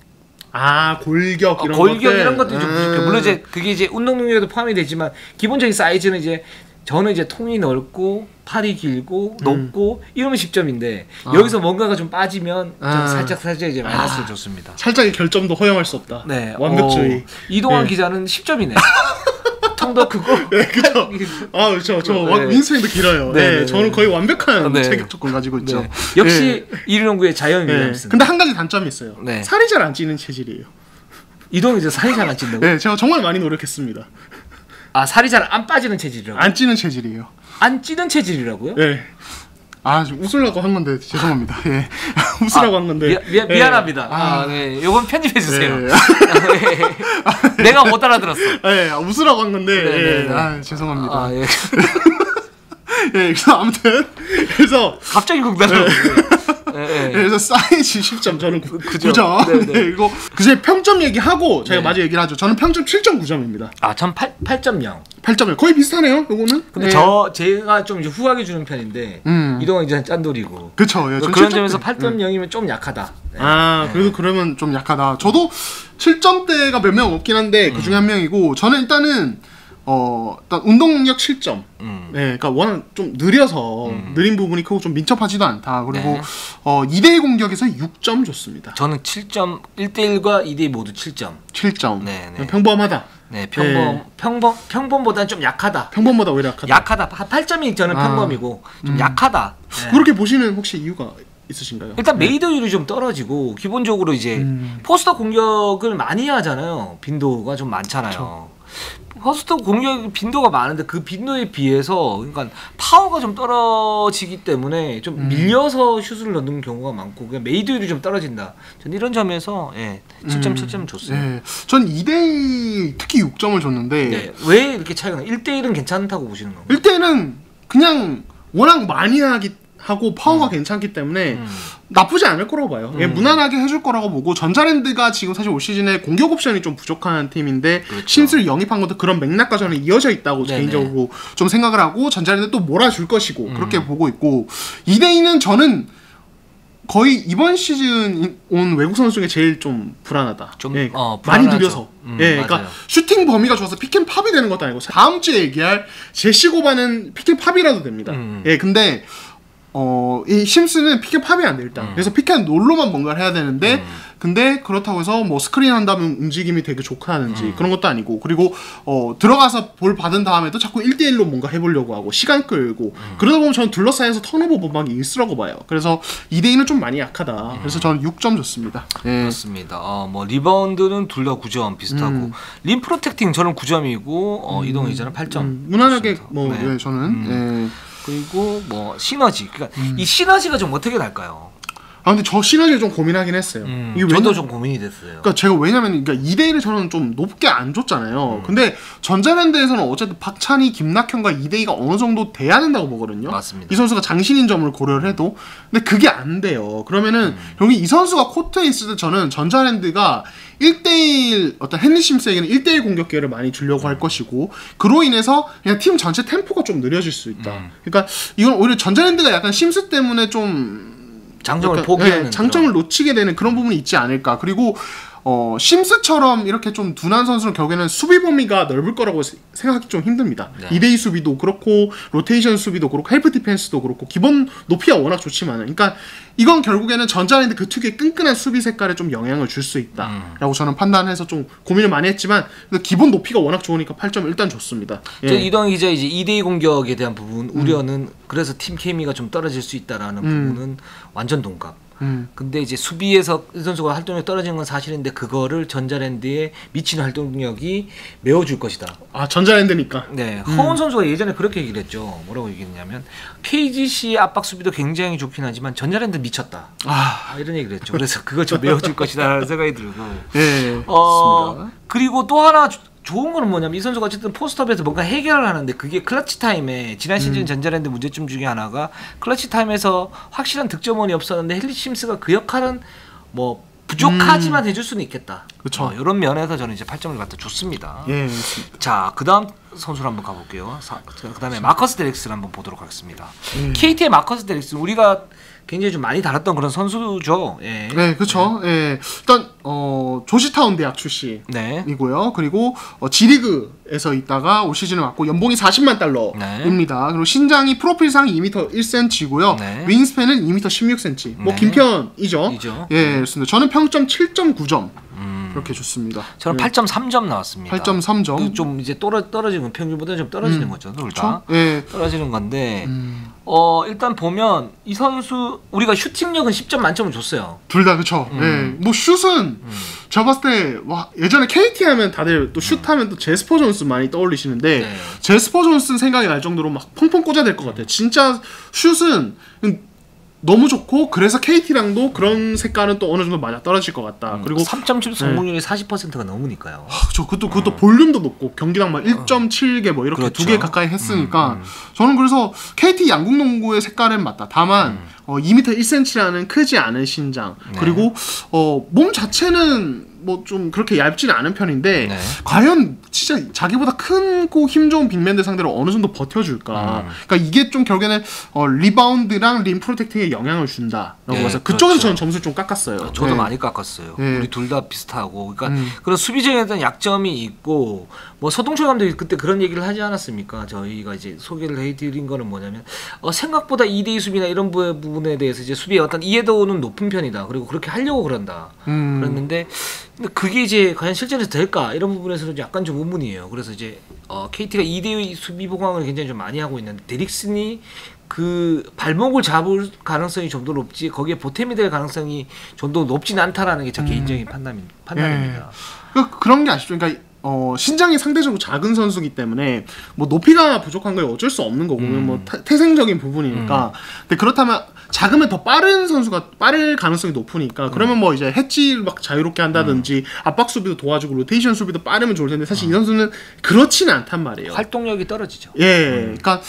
S2: 골격
S1: 이런 것들이 좀 부족해요. 물론 이제 그게 이제 운동 능력에도 포함이 되지만 기본적인 사이즈는 이제 저는 이제 통이 넓고 팔이 길고 높고 이러면 10점인데 여기서 뭔가가 좀 빠지면 좀 살짝 이제 마이너스를 줬습니다.
S2: 살짝의 결점도 허용할 수 없다. 완벽주의.
S1: 이동환 기자는 10점이네. 보통도 그거.
S2: 네, 그죠. 아, 그렇죠. 저
S1: 네.
S2: 윙스윙도 길어요.
S1: 네,
S2: 네,
S1: 네,
S2: 저는 거의 완벽한
S1: 네.
S2: 체격 조건 가지고 있죠.
S1: 네. 역시 1위 농구의 자이언 윌리엄슨.
S2: 근데 한 가지 단점이 있어요.
S1: 네.
S2: 살이 잘 안 찌는 체질이에요.
S1: 이동이 이제 살이 잘 안 찐다고?
S2: 네, 제가 정말 많이 노력했습니다.
S1: 아, 살이 잘 안 빠지는 체질이라고?
S2: 안 찌는 체질이에요.
S1: 안 찌는 체질이라고요?
S2: 네. 아, 지금 웃으려고 한 건데 죄송합니다. 예. 웃으라고 한 건데.
S1: 미안합니다. 네. 요건 편집해 주세요.
S2: 예.
S1: 내가 못 알아들었어.
S2: 예, 웃으라고 한 건데.
S1: 네,
S2: 예. 아, 죄송합니다.
S1: 아, 예.
S2: 예, 그래서 아무튼 그래서
S1: 갑자기 국단을. 네.
S2: 그래서 사이즈 10점 저는 9점.
S1: 네, 네.
S2: 네, 이거 그제 평점 얘기하고 제가
S1: 네.
S2: 마저 얘기를 하죠. 저는 평점 7.9점입니다.
S1: 아, 전 8.0.
S2: 8점이요. 거의 비슷하네요. 요거는.
S1: 근데
S2: 예.
S1: 제가 좀 이제 후하게 주는 편인데 이동은 이제 짠돌이고.
S2: 그쵸. 예,
S1: 그런 점에서 8.0이면 좀 약하다. 네.
S2: 아, 그래도 그러면 좀 약하다. 저도 7점대가 몇 명 없긴 한데 그 중에 한 명이고 저는 일단 운동력 7점. 네, 그러니까 워낙 좀 느려서 느린 부분이 크고 좀 민첩하지도 않다. 그리고
S1: 네.
S2: 2대2 공격에서 6점 줬습니다.
S1: 저는 7점, 1대1과 2대2 모두 7점.
S2: 7점.
S1: 네, 네.
S2: 평범하다.
S1: 네, 평범보다는 좀 약하다.
S2: 평범보다 오히려 약하다.
S1: 약하다. 8점이 저는 평범이고 좀 약하다. 네.
S2: 그렇게 보시는 혹시 이유가 있으신가요?
S1: 일단 메이드율이 좀 떨어지고 기본적으로 이제 포스터 공격을 많이 하잖아요. 빈도가 좀 많잖아요. 포스터 공격 빈도가 많은데 그 빈도에 비해서 그러니까 파워가 좀 떨어지기 때문에 좀 밀려서 슛을 넣는 경우가 많고 그냥 메이드율이 좀 떨어진다. 전 이런 점에서 7.7점 줬어요.
S2: 네. 전 2대2 특히 6점을 줬는데
S1: 네. 왜 이렇게 차이가 나? 1대1은 괜찮다고 보시는 건가요?
S2: 1대1은 그냥 워낙 많이 하고 파워가 괜찮기 때문에 나쁘지 않을 거라고 봐요. 예, 무난하게 해줄 거라고 보고 전자랜드가 지금 사실 올 시즌에 공격 옵션이 좀 부족한 팀인데
S1: 그렇죠.
S2: 심스를 영입한 것도 그런 맥락과 저는 이어져 있다고
S1: 네네.
S2: 개인적으로 좀 생각을 하고 전자랜드 또 몰아줄 것이고 그렇게 보고 있고 2대2는 저는 거의 이번 시즌 온 외국 선수 중에 제일 좀 불안하다.
S1: 좀,
S2: 많이
S1: 불안하죠.
S2: 느려서. 예, 그러니까
S1: 맞아요.
S2: 슈팅 범위가 좋아서 픽앤팝이 되는 것도 아니고 다음 주에 얘기할 제시고바는 픽앤팝이라도 됩니다. 예, 근데 이 심스는 픽앤팝이 안 돼 일단. 그래서 픽앤롤로만 뭔가를 해야 되는데 근데 그렇다고 해서 뭐 스크린 한다면 움직임이 되게 좋다든지 그런 것도 아니고 그리고 들어가서 볼 받은 다음에도 자꾸 1대1로 뭔가 해보려고 하고 시간 끌고 그러다 보면 저는 둘러싸여서 턴오버 범박이 있으라고 봐요. 그래서 2대2는 좀 많이 약하다. 그래서 저는 6점 줬습니다. 예.
S1: 그렇습니다. 뭐 리바운드는 둘 다 9점 비슷하고 림 프로텍팅 저는 9점이고 이동 이전은 8점.
S2: 무난하게
S1: 좋습니다.
S2: 뭐
S1: 네.
S2: 예, 저는 예.
S1: 그리고 뭐 시너지. 그러니까 이 시너지가 좀 어떻게 날까요?
S2: 아 근데 저 시너지를 좀 고민하긴 했어요. 이게
S1: 저도 좀 고민이 됐어요.
S2: 그러니까 제가 왜냐면 그러니까 2대1을 저는 좀 높게 안 줬잖아요. 근데 전자랜드에서는 어쨌든 박찬희, 김낙현과 2대2가 어느 정도 돼야 된다고 보거든요.
S1: 맞습니다.
S2: 이 선수가 장신인 점을 고려를 해도 근데 그게 안 돼요. 그러면은 여기 이 선수가 코트에 있을 때 저는 전자랜드가 1대1 어떤 헨리 심스에게는 1대1 공격 기회를 많이 주려고 할 것이고 그로 인해서 그냥 팀 전체 템포가 좀 느려질 수 있다. 그러니까 이건 오히려 전자랜드가 약간 심스 때문에 좀
S1: 장점을 포기하는
S2: 장점을 놓치게 되는 그런 부분이 있지 않을까. 그리고 심스처럼 이렇게 좀 둔한 선수는 결국에는 수비 범위가 넓을 거라고 생각하기 좀 힘듭니다.
S1: 네.
S2: 2대2 수비도 그렇고 로테이션 수비도 그렇고 헬프 디펜스도 그렇고 기본 높이가 워낙 좋지만은 그러니까 이건 결국에는 전자랜드 그 특유의 끈끈한 수비 색깔에 좀 영향을 줄 수 있다라고 저는 판단해서 좀 고민을 많이 했지만 기본 높이가 워낙 좋으니까 8점 일단 줬습니다.
S1: 저 이동 기자 이제 2대2 공격에 대한 부분 우려는 그래서 팀 케미가 좀 떨어질 수 있다라는 부분은 완전 동감. 근데 이제 수비에서 이 선수가 활동력이 떨어지는 건 사실인데 그거를 전자랜드에 미치는 활동력이 메워줄 것이다.
S2: 아 전자랜드니까.
S1: 네, 허운 선수가 예전에 그렇게 얘기를 했죠. 뭐라고 얘기했냐면 KGC 압박 수비도 굉장히 좋긴 하지만 전자랜드 미쳤다. 이런 얘기를 했죠. 그래서 그걸 좀 메워줄 것이다라는 생각이 들고.
S2: 네.
S1: 그리고 또 하나 좋은 거는 뭐냐면 이 선수가 어쨌든 포스트업에서 뭔가 해결을 하는데 그게 클러치 타임에 지난 시즌 전자랜드 문제점 중에 하나가 클러치 타임에서 확실한 득점원이 없었는데 헨리 심스가 그 역할은 뭐 부족하지만 해줄 수는 있겠다.
S2: 그렇죠.
S1: 이런 면에서 저는 이제 8점을 갖다 줬습니다.
S2: 예.
S1: 자, 그다음 선수를 한번 가볼게요. 그다음에 마커스 데릭스를 한번 보도록 하겠습니다. KT의 마커스 데릭스 우리가 굉장히 좀 많이 다뤘던 그런 선수죠. 예.
S2: 네, 그렇죠. 예. 일단 조지타운 대학 출신이고요. 그리고 G리그에서 있다가 올 시즌에 왔고 연봉이 40만 달러입니다. 그리고 신장이 프로필상이 2m 1cm고요. 윙스팬은 2m 16cm. 뭐 긴 편이죠. 예, 그렇습니다. 저는 평점 7.9점. 그렇게 줬습니다.
S1: 저는 8.3점 나왔습니다.
S2: 8.3점.
S1: 좀 이제 떨어지는 건 평균보다 좀 떨어지는 거죠. 둘 다.
S2: 예.
S1: 떨어지는 건데 일단 보면 이 선수 우리가 슈팅력은 10점 만점을 줬어요.
S2: 둘 다 그쵸. 예. 뭐 슛은 제가 봤을 때 와, 예전에 KT 하면 다들 또 슛하면 또 제스퍼 존스 많이 떠올리시는데
S1: 네.
S2: 제스퍼 존스 생각이 날 정도로 막 펑펑 꽂아야 될 것 같아요. 진짜 슛은 너무 좋고 그래서 KT랑도 그런 색깔은 또 어느 정도 맞아 떨어질 것 같다. 그리고
S1: 3.7 성공률이 40%가 넘으니까요.
S2: 그것도 볼륨도 높고 경기당 막 1.7개 뭐 이렇게
S1: 그렇죠.
S2: 2개 가까이 했으니까 저는 그래서 KT 양궁농구의 색깔은 맞다. 다만 2m 1cm라는 크지 않은 신장 그리고 몸 자체는 뭐 좀 그렇게 얇지는 않은 편인데 과연 진짜 자기보다 크고 힘 좋은 빅맨들 상대로 어느 정도 버텨줄까? 그러니까 이게 좀 결국에는 리바운드랑 림 프로텍팅에 영향을 준다라고 해서 그쪽에서 저는 점수를 좀 깎았어요.
S1: 저도 많이 깎았어요. 우리 둘 다 비슷하고, 그러니까 그런 수비적인 어떤 약점이 있고, 뭐 서동철 감독이 그때 그런 얘기를 하지 않았습니까? 저희가 이제 소개를 해드린 거는 뭐냐면 생각보다 2대2 수비나 이런 부분에 대해서 이제 수비의 어떤 이해도는 높은 편이다. 그리고 그렇게 하려고 그런다. 그랬는데 근데 그게 이제 과연 실전에서 될까? 이런 부분에서는 약간 좀 의문이에요. 그래서 이제 KT가 2대2 수비 보강을 굉장히 좀 많이 하고 있는데 데릭슨이 그 발목을 잡을 가능성이 좀 더 높지 거기에 보탬이 될 가능성이 좀 더 높진 않다라는 게 제 개인적인 판단입니다.
S2: 그런 게 아쉽죠. 그러니까 신장이 상대적으로 작은 선수기 때문에 뭐 높이가 부족한 건 어쩔 수 없는 거고 뭐 태생적인 부분이니까. 근데 그렇다면 작으면 더 빠른 선수가 빠를 가능성이 높으니까 그러면 뭐 이제 해치를 막 자유롭게 한다든지 압박 수비도 도와주고 로테이션 수비도 빠르면 좋을 텐데 사실 이 선수는 그렇지는 않단 말이에요.
S1: 활동력이 떨어지죠.
S2: 예, 그러니까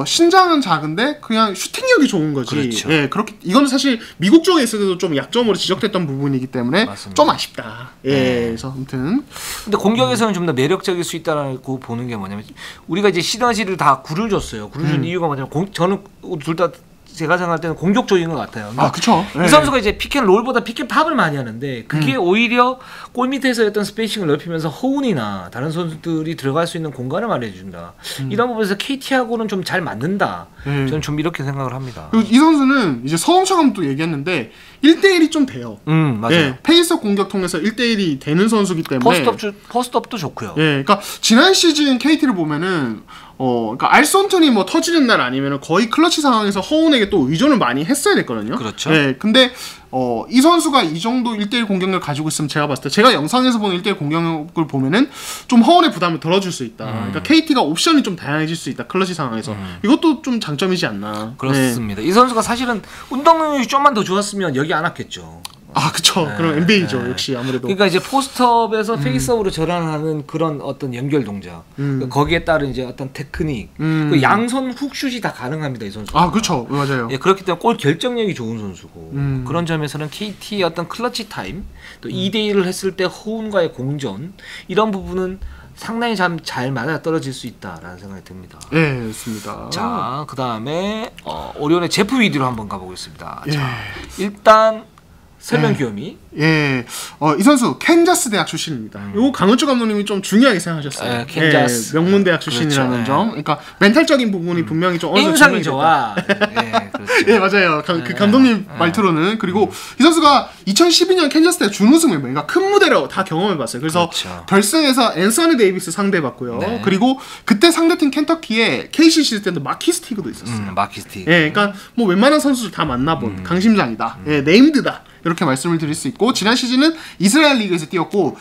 S2: 신장은 작은데 그냥 슈팅력이 좋은 거지.
S1: 그렇죠.
S2: 예, 그렇게 이거는 사실 미국 쪽에 있을 때도 좀 약점으로 지적됐던 부분이기 때문에
S1: 맞습니다.
S2: 좀 아쉽다. 예, 그래서 아무튼
S1: 근데 공격에서는 좀 더 매력적일 수 있다라고 보는 게 뭐냐면 우리가 이제 시너지를 다 굴을 줬어요. 굴을 준 이유가 뭐냐면 저는 둘 다 제가 생각할 때는 공격적인 것 같아요. 그러니까
S2: 그쵸.
S1: 이 선수가 이제 피켓롤보다 피켓팝을 많이 하는데 그게 오히려 골 밑에서 어떤 스페이싱을 넓히면서 허운이나 다른 선수들이 들어갈 수 있는 공간을 마련해준다. 이런 부분에서 KT하고는 좀 잘 맞는다. 저는 좀 이렇게 생각을 합니다.
S2: 그리고 이 선수는 이제 서홍철 감독도 얘기했는데 1대1이 좀 돼요.
S1: 맞아요.
S2: 예, 페이스 공격 통해서 1대1이 되는 선수기 때문에
S1: 포스트업도 좋고요.
S2: 예, 그러니까 지난 시즌 KT를 보면은 그러니까 알손턴이 뭐 터지는 날 아니면은 거의 클러치 상황에서 허운에게 또 의존을 많이 했어야 됐거든요.
S1: 그렇죠.
S2: 예, 근데 이 선수가 이 정도 1대1 공격력을 가지고 있으면 제가 봤을 때 제가 영상에서 보는 1대1 공격력을 보면은 좀 허운의 부담을 덜어줄 수 있다. 그러니까 KT가 옵션이 좀 다양해질 수 있다. 클러치 상황에서 이것도 좀 장점이지 않나.
S1: 그렇습니다. 이 선수가 사실은 운동 능력이 좀만 더 좋았으면 여기 안 왔겠죠.
S2: 그쵸. 그럼 NBA죠. 역시 아무래도.
S1: 그러니까 이제 포스트업에서 페이스업으로 전환하는 그런 어떤 연결 동작, 거기에 따른 이제 어떤 테크닉, 그 양손 훅슛이 다 가능합니다 이 선수.
S2: 그렇죠. 맞아요.
S1: 예, 그렇기 때문에 골 결정력이 좋은 선수고 그런 점에서는 KT의 어떤 클러치 타임, 또 2대1을 했을 때 호운과의 공전 이런 부분은 상당히 잘 맞아 떨어질 수 있다라는 생각이 듭니다.
S2: 네, 그렇습니다.
S1: 자, 그 다음에 오리온의 제프 위디로 한번 가보겠습니다.
S2: 예.
S1: 자, 일단 설명 귀요미.
S2: 예, 이 선수 캔자스 대학 출신입니다. 요거 강은주 감독님이 좀 중요하게 생각하셨어요.
S1: 캔자스
S2: 명문 대학 출신이라는
S1: 그렇죠.
S2: 점. 그러니까 멘탈적인 부분이 분명히 좀 어느 정도
S1: 인상이 좋아. 그렇죠.
S2: 예, 맞아요. 그 감독님 말투로는. 그리고 이 선수가 2012년 캔자스 대학 준우승 멤버, 그러니까 큰 무대로 다 경험해봤어요. 그래서
S1: 그렇죠.
S2: 결승에서 앤서니 데이비스 상대해봤고요.
S1: 네.
S2: 그리고 그때 상대팀 켄터키에 KCC 있을 때도 마키 스티그도 있었어요.
S1: 마키 스티그.
S2: 예, 그러니까 뭐 웬만한 선수들 다 만나본 강심장이다. 예, 네임드다. 이렇게 말씀을 드릴 수 있고 지난 시즌은 이스라엘 리그에서 뛰었고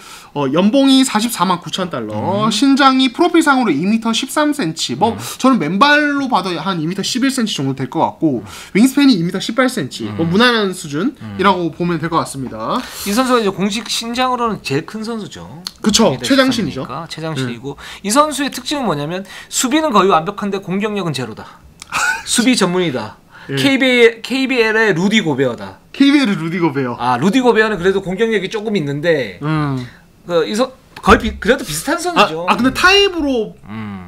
S2: 연봉이 44만 9천 달러, 신장이 프로필상으로 2m 13cm, 뭐 저는 맨발로 봐도 한 2m 11cm 정도 될 것 같고 윙스팬이 2m 18cm, 뭐 무난한 수준이라고 보면 될 것 같습니다.
S1: 이 선수가 이제 공식 신장으로는 제일 큰 선수죠.
S2: 그쵸, 최장신이죠.
S1: 최장신이고 이 선수의 특징은 뭐냐면 수비는 거의 완벽한데 공격력은 제로다. 수비 전문이다. KBL의 루디 고베어다.
S2: KBL의 루디 고베어.
S1: 루디 고베어는 그래도 공격력이 조금 있는데 거의 그래도 비슷한 선수죠.
S2: 근데 타입으로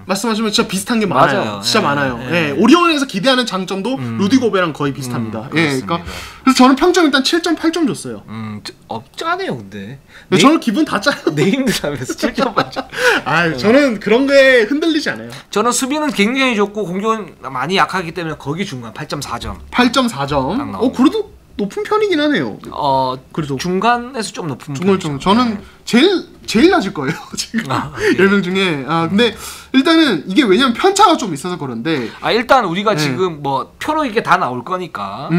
S2: 말씀하시면 진짜 비슷한 게 많아요. 진짜 많아요. 예. 오리온에서 기대하는 장점도 루디 고베랑 거의 비슷합니다. 예, 그러니까 그래서 저는 평점 일단 7.8점 줬어요.
S1: 짜네요, 근데.
S2: 저는 기분 다 짜요.
S1: 네임드라면서 7.8점.
S2: 저는 그런 거에 흔들리지 않아요.
S1: 저는 수비는 굉장히 좋고 공격은 많이 약하기 때문에 거기 중간 8.4점.
S2: 8.4점. 그래도 높은 편이긴 하네요. 그래도
S1: 중간에서 좀 높은
S2: 편이죠. 저는 제일 낮을 거예요. 지금 10명 중에. 근데 일단은 이게 왜냐면 편차가 좀 있어서 그런데
S1: 일단 우리가 지금 뭐 표로 이게 다 나올 거니까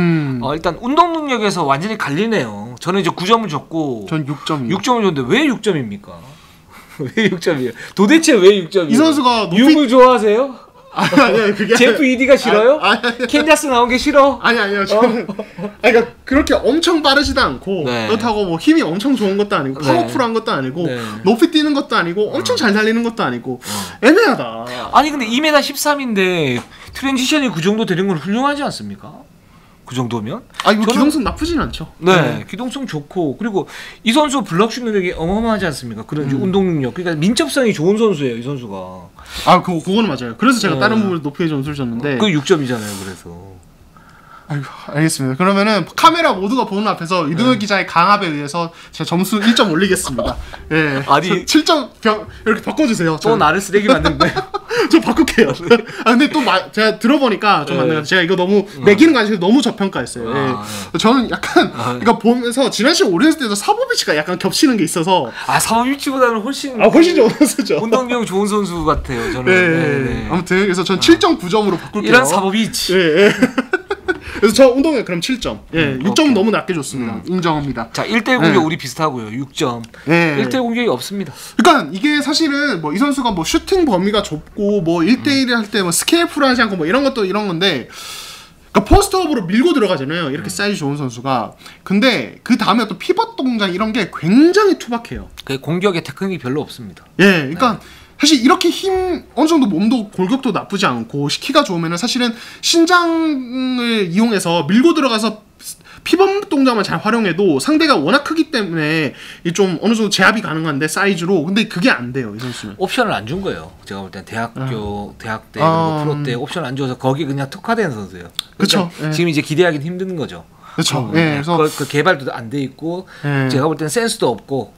S1: 일단 운동 능력에서 완전히 갈리네요. 저는 이제 9점을 줬고
S2: 전 6점이요.
S1: 6점을 줬는데 왜 6점입니까? 왜 6점이에요? 도대체 왜 6점이에요?
S2: 이 선수가
S1: 육을 좋아하세요?
S2: 아니야 그게
S1: 제프 이디가 싫어요? 캔자스 나온 게 싫어?
S2: 아니요 저는 그러니까 그렇게 엄청 빠르지도 않고 그렇다고 뭐 힘이 엄청 좋은 것도 아니고 파워풀한 것도 아니고 높이 뛰는 것도 아니고 엄청 잘 달리는 것도 아니고 애매하다.
S1: 아니 근데 2m 13인데 트랜지션이 그 정도 되는 건 훌륭하지 않습니까? 그 정도면?
S2: 이거 기동성 나쁘진 않죠.
S1: 네, 기동성 좋고 그리고 이 선수 블럭슛 능력이 어마어마하지 않습니까? 그런 운동 능력, 그러니까 민첩성이 좋은 선수예요, 이 선수가.
S2: 그거는 맞아요. 그래서 제가 다른 부분을 높이 점수를 줬는데.
S1: 그 6점이잖아요, 그래서.
S2: 알겠습니다. 그러면은 카메라 모두가 보는 앞에서 이동혁 기자의 강압에 의해서 제가 점수 1점 올리겠습니다. 예.
S1: 아니
S2: 7점 이렇게 바꿔주세요.
S1: 또 나를 쓰레기 만든 거예요?
S2: 좀 바꿀게요. 근데 또 제가 들어보니까 좀 맞는 것 같아요. 제가 이거 너무 매기는 거 아니고 너무 저평가했어요. 저는 약간 그러니까 보면서 지난 시즌 오리온스 때도 사보비치가 약간 겹치는 게 있어서
S1: 사보비치보다는 훨씬
S2: 좋은 선수죠.
S1: 운동경 좋은 선수 같아요. 저는.
S2: 네. 아무튼 그래서 전 7.9점으로 바꿀게요.
S1: 이런 사보비치.
S2: 그래서 저 운동에 그럼 7점. 6점은 너무 낮게 줬습니다. 인정합니다.
S1: 자, 1대1 공격 우리 비슷하고요. 6점. 1대1 공격이 없습니다.
S2: 그러니까 이게 사실은 뭐 이 선수가 뭐 슈팅 범위가 좁고 뭐 1대1을 할 때 뭐 스케일풀 하지 않고 뭐 이런 건데 그러니까 포스트업으로 밀고 들어가잖아요. 이렇게 사이즈 좋은 선수가. 근데 그 다음에 어떤 피벗 동작 이런 게 굉장히 투박해요.
S1: 그 공격에 테크닉이 별로 없습니다.
S2: 그러니까 사실 이렇게 어느 정도 몸도 골격도 나쁘지 않고 키가 좋으면은 사실은 신장을 이용해서 밀고 들어가서 피벗 동작만 잘 활용해도 상대가 워낙 크기 때문에 좀 어느 정도 제압이 가능한데 사이즈로. 근데 그게 안 돼요, 이 선수는.
S1: 옵션을 안 준 거예요. 제가 볼 땐 대학 때 프로 때 옵션을 안 줘서 거기 그냥 특화된 선수예요.
S2: 그렇죠.
S1: 지금 이제 기대하기는 힘든 거죠.
S2: 그렇죠.
S1: 그래서 그 개발도 안 돼 있고 제가 볼 땐 센스도 없고.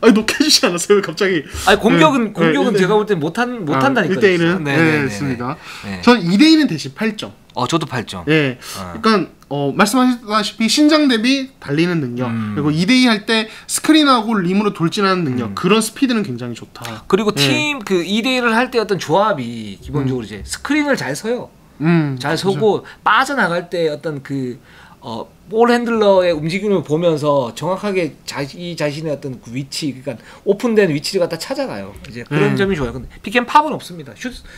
S2: 녹해주지 않았어요, 갑자기.
S1: 공격은 제가 볼 땐 못한다니까요.
S2: 1대1은 했습니다. 전 2대1은 대신 8점.
S1: 저도 8점.
S2: 그러니까 말씀하셨다시피 신장 대비 달리는 능력, 그리고 2대2 할 때 스크린하고 림으로 돌진하는 능력, 그런 스피드는 굉장히 좋다.
S1: 그리고 팀 그 2대1을 할 때 어떤 조합이 기본적으로 이제 스크린을 잘 서요. 잘 서고 빠져나갈 때 어떤 볼 핸들러의 움직임을 보면서 정확하게 자기 자신의 어떤 그 위치, 그러니까 오픈된 위치를 갖다 찾아가요. 이제 그런 점이 좋아요. 근데 픽앤팝은 없습니다.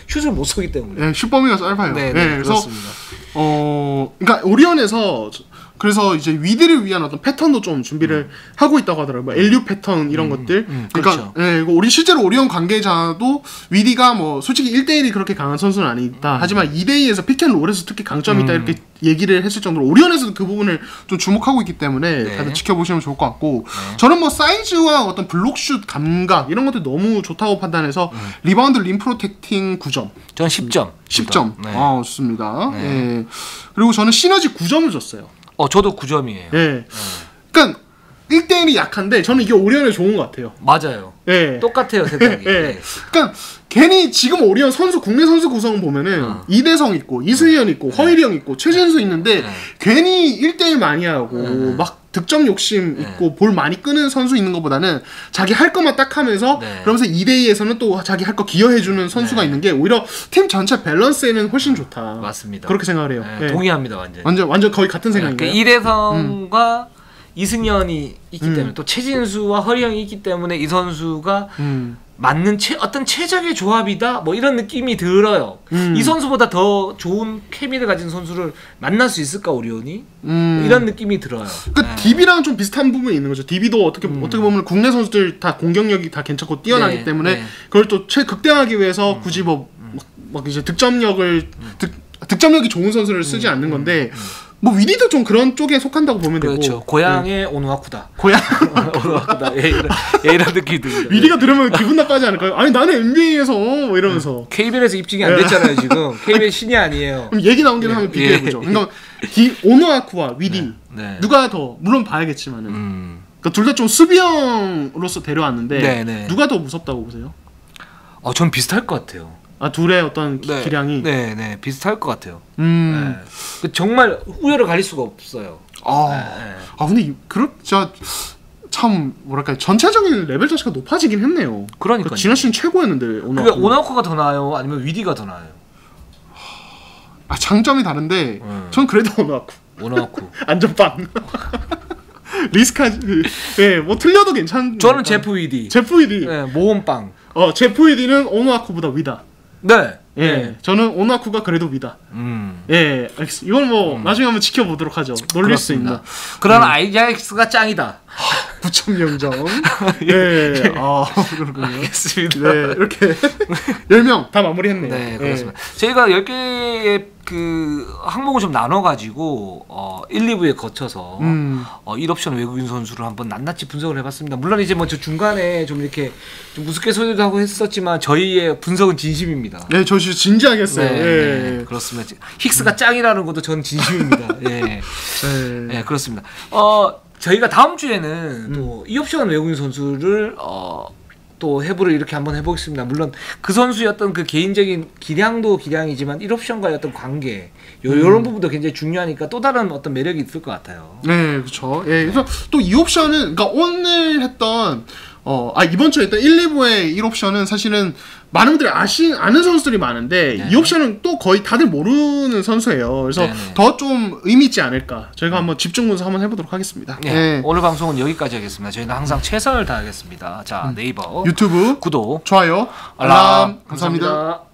S1: 슛을 못 쏘기 때문에.
S2: 슛 범위가 짧아요. 그래서
S1: 그렇습니다.
S2: 그러니까 오리온에서 그래서 이제 위드를 위한 어떤 패턴도 좀 준비를 하고 있다고 하더라고요. LU 패턴 이런 것들. 그러니까
S1: 그렇죠.
S2: 우리 실제로 오리온 관계자도 위디가 뭐 솔직히 1대1이 그렇게 강한 선수는 아니다. 하지만 2대2에서 픽앤롤에서 특히 강점이 있다 이렇게 얘기를 했을 정도로 오리온에서도 그 부분을 좀 주목하고 있기 때문에 다들 지켜보시면 좋을 것 같고 저는 뭐 사이즈와 어떤 블록슛 감각 이런 것들 너무 좋다고 판단해서 리바운드 림 프로텍팅 9점.
S1: 저는 10점.
S2: 10점. 좋습니다. 그리고 저는 시너지 9점을 줬어요.
S1: 저도 9점이에요.
S2: 그러니까 1대1이 약한데 저는 이게 오리온에 좋은 것 같아요.
S1: 맞아요. 똑같아요, 생각이.
S2: 그러니까 괜히 지금 오리온 선수 국내 선수 구성을 보면은 이대성 있고 이승현 있고 허일영 있고 최진수 있는데 괜히 1대1 많이 하고 막 득점 욕심 있고 볼 많이 끄는 선수 있는 것보다는 자기 할 것만 딱 하면서 그러면서 2대2에서는 또 자기 할 거 기여해주는 선수가 있는 게 오히려 팀 전체 밸런스에는 훨씬 좋다.
S1: 맞습니다.
S2: 그렇게 생각을 해요.
S1: 동의합니다,
S2: 완전 거의 같은 생각인가요?
S1: 이대성과 이승현이 있기 때문에 또 최진수와 허리영이 있기 때문에 이 선수가 맞는 어떤 최적의 조합이다 뭐 이런 느낌이 들어요. 이 선수보다 더 좋은 케미를 가진 선수를 만날 수 있을까 오리온이? 이런 느낌이 들어요.
S2: 그러니까 DB랑 좀 비슷한 부분이 있는 거죠. DB도 어떻게 보면 국내 선수들 다 공격력이 다 괜찮고 뛰어나기 때문에 그걸 또 최극대화하기 위해서 굳이 막 이제 득점력이 좋은 선수를 쓰지 않는 건데 뭐 위디도 좀 그런 쪽에 속한다고 보면 되고.
S1: 그렇죠. 고향의 오누아쿠다. 오누아쿠다. 이런 느낌이 듭니다.
S2: 위디가 들으면 기분 나빠하지 않을까요? 아니 나는 NBA에서 뭐 이러면서.
S1: KBL에서 입증이 안 됐잖아요 지금. KBL 신이 아니에요.
S2: 그럼 얘기 나온 김에 한번 비교해보죠. 그러니까 오누아쿠와 위디 누가 더 물론 봐야겠지만은 그러니까 둘 다 좀 수비형으로서 데려왔는데 누가 더 무섭다고 보세요?
S1: 전 비슷할 것 같아요.
S2: 아 둘의 어떤
S1: 네.
S2: 기량이
S1: 네, 비슷할 것 같아요. 네. 정말 우열을 가릴 수가 없어요.
S2: 근데 진짜 참 뭐랄까 전체적인 레벨 자체가 높아지긴 했네요.
S1: 그러니까
S2: 지난 시즌 최고였는데
S1: 그러니까 오나우코가 더 나아요? 아니면 위디가 더 나아요?
S2: 장점이 다른데 전 그래도
S1: 오나우코
S2: 안전빵 리스크하지. 예, 뭐 틀려도 괜찮.
S1: 저는 제프 위디.
S2: 네,
S1: 모험빵.
S2: 제프 위디는 오노아쿠보다 위다.
S1: 네.
S2: 예, 저는 오노아쿠가 그래도 위다. 예, 알겠습니다. 이건 뭐 나중에 한번 지켜보도록 하죠. 놀릴 그렇습니다. 수 있나.
S1: 그런 아이작스가 짱이다.
S2: 9점 명점. 예, 그렇군요.
S1: 알겠습니다.
S2: 네, 이렇게 10명 다 마무리했네요.
S1: 네, 그렇습니다. 저희가 10개의 그 항목을 좀 나눠가지고 1, 2부에 거쳐서 1옵션 외국인 선수를 한번 낱낱이 분석을 해봤습니다. 물론 이제 뭐 저 중간에 좀 이렇게 좀 우스갯소리도 하고 했었지만 저희의 분석은 진심입니다.
S2: 네, 저 진짜 진지하게 했어요.
S1: 네,
S2: 예.
S1: 네, 그렇습니다. 힉스가 짱이라는 것도 저는 진심입니다. 예, 네, 그렇습니다. 저희가 다음 주에는 또 2옵션 외국인 선수를 또 해부를 이렇게 한번 해보겠습니다. 물론 그 선수의 어떤 그 개인적인 기량도 기량이지만 1옵션과의 어떤 관계 이런 부분도 굉장히 중요하니까 또 다른 어떤 매력이 있을 것 같아요.
S2: 네, 그렇죠. 예, 그래서 또 2옵션은 그러니까 오늘 했던 이번 주에 했던 1, 2부의 1옵션은 사실은 많은 분들이 아는 선수들이 많은데 네. 2옵션은 또 거의 다들 모르는 선수예요. 그래서 더 좀 의미 있지 않을까. 저희가 한번 집중 분석 한번 해보도록 하겠습니다.
S1: 네. 네. 오늘 방송은 여기까지 하겠습니다. 저희는 항상 최선을 다하겠습니다. 자, 네이버,
S2: 유튜브,
S1: 구독,
S2: 좋아요, 알람 감사합니다.